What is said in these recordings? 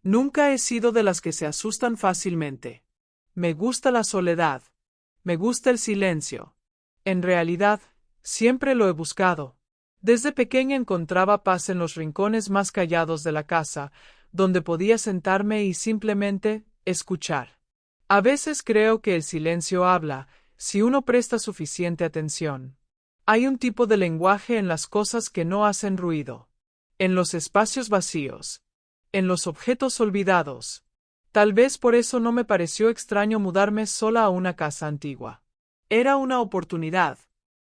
Nunca he sido de las que se asustan fácilmente. Me gusta la soledad. Me gusta el silencio. En realidad, siempre lo he buscado. Desde pequeña encontraba paz en los rincones más callados de la casa, donde podía sentarme y simplemente escuchar. A veces creo que el silencio habla, si uno presta suficiente atención. Hay un tipo de lenguaje en las cosas que no hacen ruido. En los espacios vacíos. En los objetos olvidados. Tal vez por eso no me pareció extraño mudarme sola a una casa antigua. Era una oportunidad.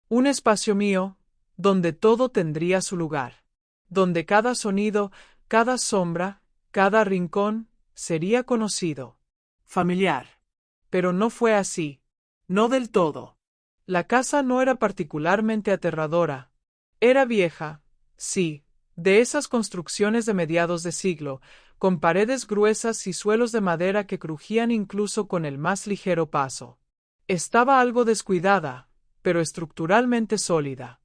Un espacio mío, donde todo tendría su lugar. Donde cada sonido, cada sombra, cada rincón, sería conocido. Familiar. Pero no fue así. No del todo. La casa no era particularmente aterradora. Era vieja, sí, de esas construcciones de mediados de siglo, con paredes gruesas y suelos de madera que crujían incluso con el más ligero paso. Estaba algo descuidada, pero estructuralmente sólida.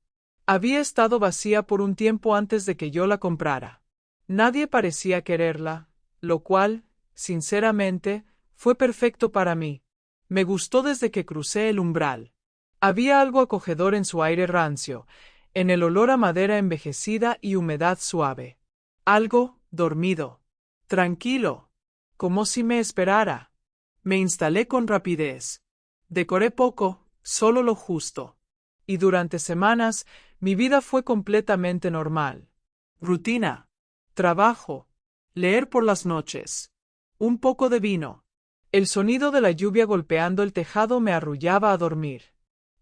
Había estado vacía por un tiempo antes de que yo la comprara. Nadie parecía quererla, lo cual, sinceramente, fue perfecto para mí. Me gustó desde que crucé el umbral. Había algo acogedor en su aire rancio, en el olor a madera envejecida y humedad suave. Algo dormido. Tranquilo. Como si me esperara. Me instalé con rapidez. Decoré poco, solo lo justo. Y durante semanas, mi vida fue completamente normal. Rutina. Trabajo. Leer por las noches. Un poco de vino. El sonido de la lluvia golpeando el tejado me arrullaba a dormir.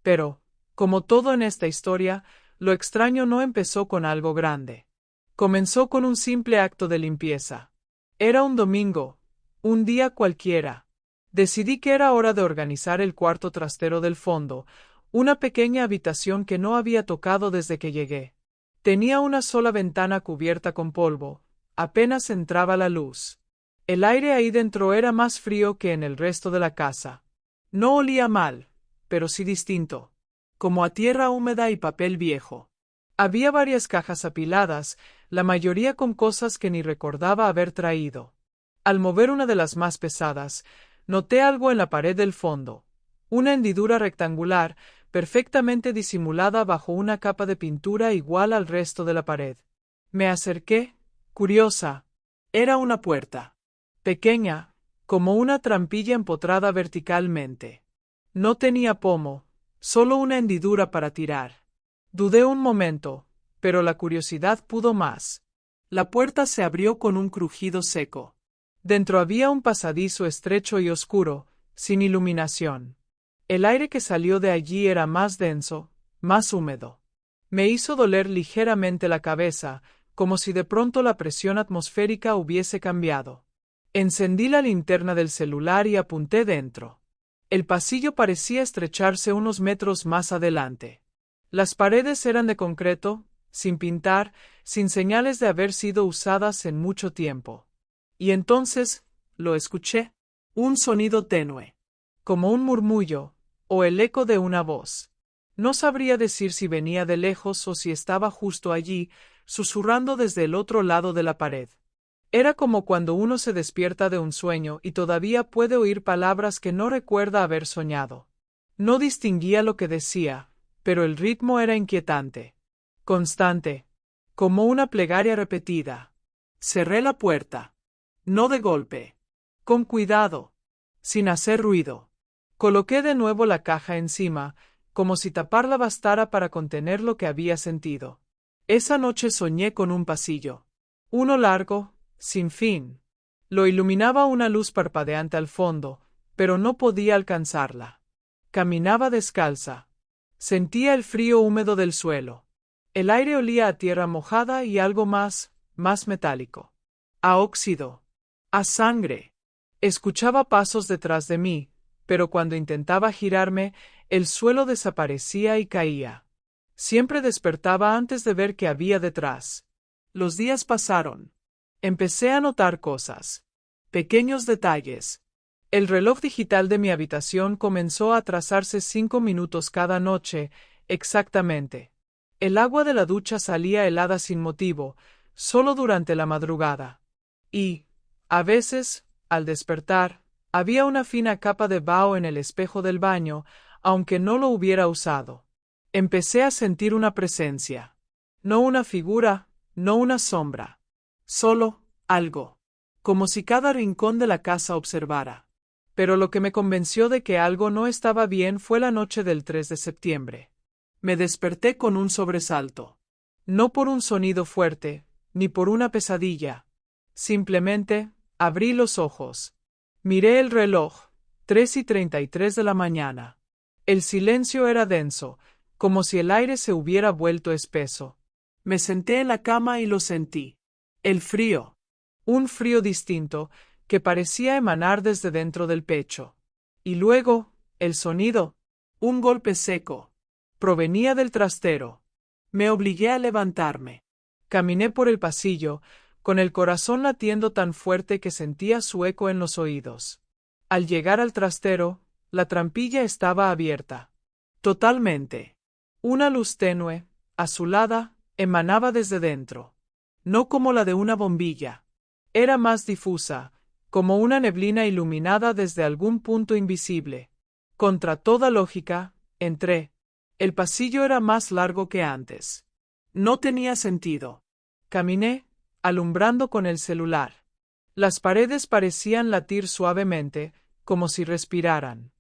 Pero, como todo en esta historia, lo extraño no empezó con algo grande. Comenzó con un simple acto de limpieza. Era un domingo, un día cualquiera. Decidí que era hora de organizar el cuarto trastero del fondo, una pequeña habitación que no había tocado desde que llegué. Tenía una sola ventana cubierta con polvo, apenas entraba la luz. El aire ahí dentro era más frío que en el resto de la casa. No olía mal, pero sí distinto, como a tierra húmeda y papel viejo. Había varias cajas apiladas, la mayoría con cosas que ni recordaba haber traído. Al mover una de las más pesadas, noté algo en la pared del fondo, una hendidura rectangular, perfectamente disimulada bajo una capa de pintura igual al resto de la pared. Me acerqué, curiosa. Era una puerta. Pequeña, como una trampilla empotrada verticalmente. No tenía pomo, solo una hendidura para tirar. Dudé un momento, pero la curiosidad pudo más. La puerta se abrió con un crujido seco. Dentro había un pasadizo estrecho y oscuro, sin iluminación. El aire que salió de allí era más denso, más húmedo. Me hizo doler ligeramente la cabeza, como si de pronto la presión atmosférica hubiese cambiado. Encendí la linterna del celular y apunté dentro. El pasillo parecía estrecharse unos metros más adelante. Las paredes eran de concreto, sin pintar, sin señales de haber sido usadas en mucho tiempo. Y entonces, lo escuché. Un sonido tenue. Como un murmullo, o el eco de una voz. No sabría decir si venía de lejos o si estaba justo allí, susurrando desde el otro lado de la pared. Era como cuando uno se despierta de un sueño y todavía puede oír palabras que no recuerda haber soñado. No distinguía lo que decía, pero el ritmo era inquietante. Constante. Como una plegaria repetida. Cerré la puerta. No de golpe. Con cuidado. Sin hacer ruido. Coloqué de nuevo la caja encima, como si taparla bastara para contener lo que había sentido. Esa noche soñé con un pasillo. Uno largo, sin fin. Lo iluminaba una luz parpadeante al fondo, pero no podía alcanzarla. Caminaba descalza. Sentía el frío húmedo del suelo. El aire olía a tierra mojada y algo más metálico. A óxido. A sangre. Escuchaba pasos detrás de mí, pero cuando intentaba girarme, el suelo desaparecía y caía. Siempre despertaba antes de ver qué había detrás. Los días pasaron. Empecé a notar cosas. Pequeños detalles. El reloj digital de mi habitación comenzó a atrasarse 5 minutos cada noche, exactamente. El agua de la ducha salía helada sin motivo, solo durante la madrugada. Y, A veces, al despertar, había una fina capa de vaho en el espejo del baño, aunque no lo hubiera usado. Empecé a sentir una presencia. No una figura, no una sombra. Solo algo. Como si cada rincón de la casa observara. Pero lo que me convenció de que algo no estaba bien fue la noche del 3 de septiembre. Me desperté con un sobresalto. No por un sonido fuerte, ni por una pesadilla. Simplemente, abrí los ojos. Miré el reloj, 3:33 de la mañana. El silencio era denso, como si el aire se hubiera vuelto espeso. Me senté en la cama y lo sentí. El frío. Un frío distinto, que parecía emanar desde dentro del pecho. Y luego, el sonido. Un golpe seco. Provenía del trastero. Me obligué a levantarme. Caminé por el pasillo, con el corazón latiendo tan fuerte que sentía su eco en los oídos. Al llegar al trastero, la trampilla estaba abierta. Totalmente. Una luz tenue, azulada, emanaba desde dentro. No como la de una bombilla. Era más difusa, como una neblina iluminada desde algún punto invisible. Contra toda lógica, entré. El pasillo era más largo que antes. No tenía sentido. Caminé, alumbrando con el celular. Las paredes parecían latir suavemente, como si respiraran.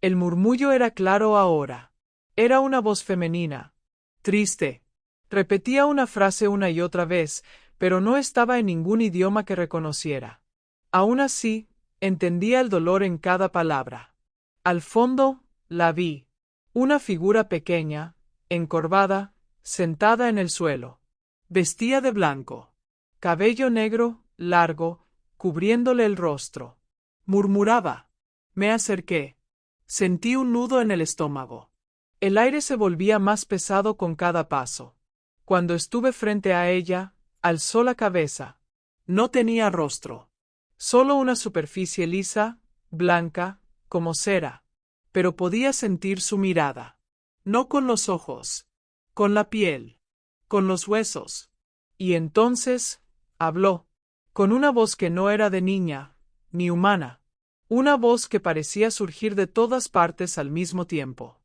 El murmullo era claro ahora. Era una voz femenina. Triste. Repetía una frase una y otra vez, pero no estaba en ningún idioma que reconociera. Aún así, entendía el dolor en cada palabra. Al fondo, la vi. Una figura pequeña, encorvada, sentada en el suelo. Vestía de blanco. Cabello negro, largo, cubriéndole el rostro. Murmuraba. Me acerqué. Sentí un nudo en el estómago. El aire se volvía más pesado con cada paso. Cuando estuve frente a ella, alzó la cabeza. No tenía rostro. Solo una superficie lisa, blanca, como cera. Pero podía sentir su mirada. No con los ojos. Con la piel. Con los huesos. Y entonces, habló. Con una voz que no era de niña, ni humana. Una voz que parecía surgir de todas partes al mismo tiempo.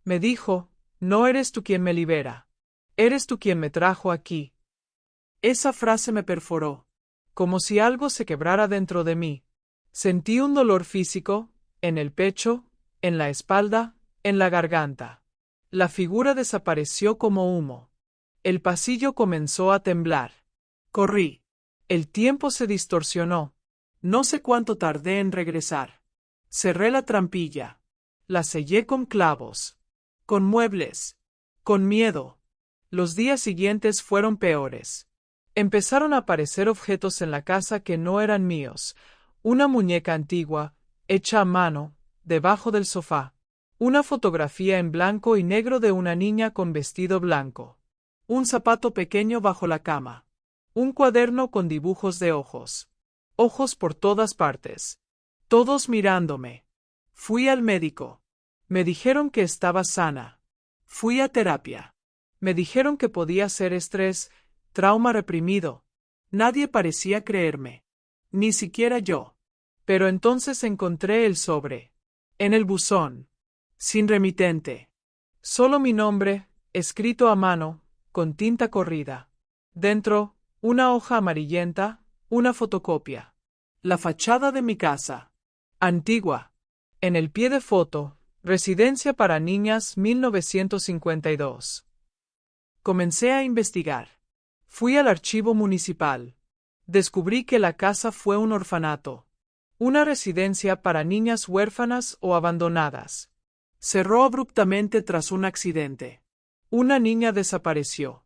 Me dijo, no eres tú quien me libera. Eres tú quien me trajo aquí. Esa frase me perforó. Como si algo se quebrara dentro de mí. Sentí un dolor físico, en el pecho, en la espalda, en la garganta. La figura desapareció como humo. El pasillo comenzó a temblar. Corrí. El tiempo se distorsionó. No sé cuánto tardé en regresar. Cerré la trampilla. La sellé con clavos. Con muebles. Con miedo. Los días siguientes fueron peores. Empezaron a aparecer objetos en la casa que no eran míos. Una muñeca antigua, hecha a mano, debajo del sofá. Una fotografía en blanco y negro de una niña con vestido blanco. Un zapato pequeño bajo la cama. Un cuaderno con dibujos de ojos. Ojos por todas partes. Todos mirándome. Fui al médico. Me dijeron que estaba sana. Fui a terapia. Me dijeron que podía ser estrés, trauma reprimido. Nadie parecía creerme. Ni siquiera yo. Pero entonces encontré el sobre. En el buzón. Sin remitente. Solo mi nombre, escrito a mano, con tinta corrida. Dentro, una hoja amarillenta, una fotocopia. La fachada de mi casa. Antigua. En el pie de foto, Residencia para Niñas 1952. Comencé a investigar. Fui al archivo municipal. Descubrí que la casa fue un orfanato. Una residencia para niñas huérfanas o abandonadas. Cerró abruptamente tras un accidente. Una niña desapareció.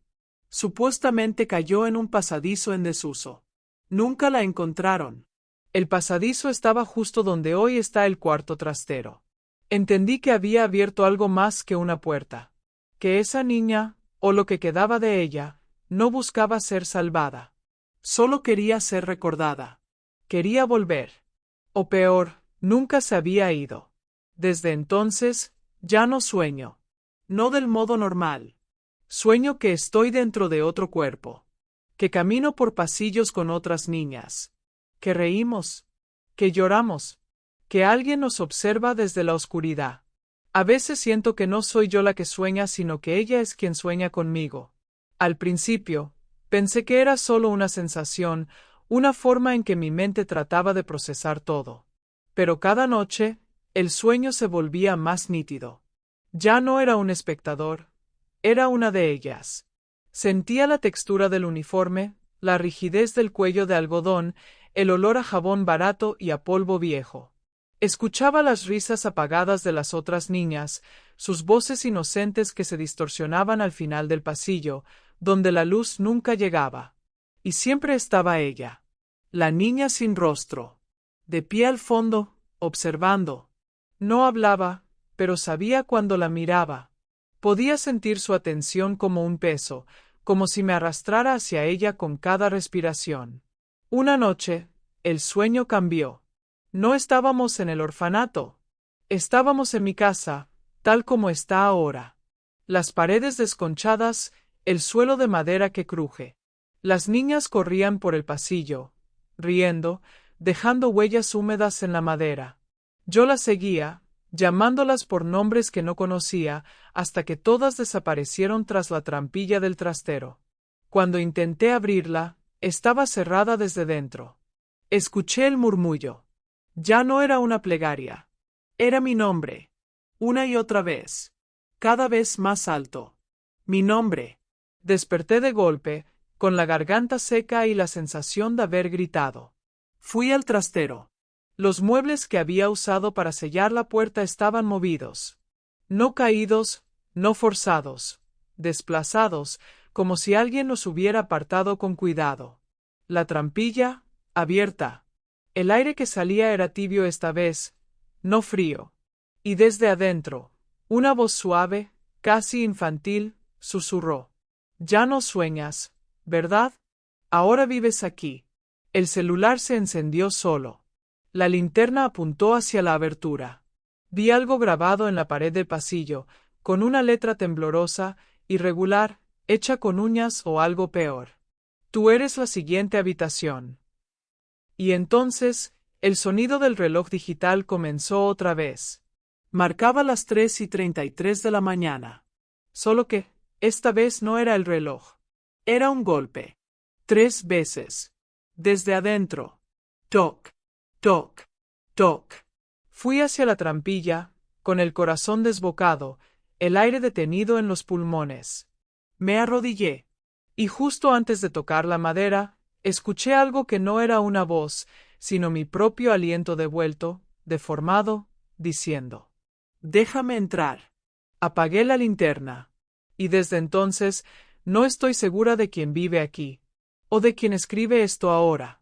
Supuestamente cayó en un pasadizo en desuso. Nunca la encontraron. El pasadizo estaba justo donde hoy está el cuarto trastero. Entendí que había abierto algo más que una puerta. Que esa niña, o lo que quedaba de ella, no buscaba ser salvada. Solo quería ser recordada. Quería volver. O peor, nunca se había ido. Desde entonces, ya no sueño. No del modo normal. Sueño que estoy dentro de otro cuerpo. Que camino por pasillos con otras niñas. que reímos, que lloramos, que alguien nos observa desde la oscuridad. A veces siento que no soy yo la que sueña, sino que ella es quien sueña conmigo. Al principio, pensé que era solo una sensación, una forma en que mi mente trataba de procesar todo. Pero cada noche, el sueño se volvía más nítido. Ya no era un espectador, era una de ellas. Sentía la textura del uniforme, la rigidez del cuello de algodón, el olor a jabón barato y a polvo viejo. Escuchaba las risas apagadas de las otras niñas, sus voces inocentes que se distorsionaban al final del pasillo, donde la luz nunca llegaba. Y siempre estaba ella, la niña sin rostro, de pie al fondo, observando. No hablaba, pero sabía cuando la miraba. Podía sentir su atención como un peso, como si me arrastrara hacia ella con cada respiración. Una noche, el sueño cambió. No estábamos en el orfanato. Estábamos en mi casa, tal como está ahora. Las paredes desconchadas, el suelo de madera que cruje. Las niñas corrían por el pasillo, riendo, dejando huellas húmedas en la madera. Yo las seguía, llamándolas por nombres que no conocía, hasta que todas desaparecieron tras la trampilla del trastero. Cuando intenté abrirla, estaba cerrada desde dentro. Escuché el murmullo. Ya no era una plegaria. Era mi nombre. Una y otra vez. Cada vez más alto. Mi nombre. Desperté de golpe, con la garganta seca y la sensación de haber gritado. Fui al trastero. Los muebles que había usado para sellar la puerta estaban movidos. No caídos, no forzados. Desplazados, como si alguien los hubiera apartado con cuidado. La trampilla, abierta. El aire que salía era tibio esta vez, no frío. Y desde adentro, una voz suave, casi infantil, susurró. Ya no sueñas, ¿verdad? Ahora vives aquí. El celular se encendió solo. La linterna apuntó hacia la abertura. Vi algo grabado en la pared del pasillo, con una letra temblorosa, irregular, hecha con uñas o algo peor. Tú eres la siguiente habitación. Y entonces, el sonido del reloj digital comenzó otra vez. Marcaba las 3:33 de la mañana. Solo que, esta vez no era el reloj. Era un golpe. 3 veces. Desde adentro. Toc, toc, toc. Fui hacia la trampilla, con el corazón desbocado, el aire detenido en los pulmones. Me arrodillé. Y justo antes de tocar la madera, escuché algo que no era una voz, sino mi propio aliento devuelto, deformado, diciendo: «Déjame entrar». Apagué la linterna. Y desde entonces, no estoy segura de quién vive aquí, o de quién escribe esto ahora.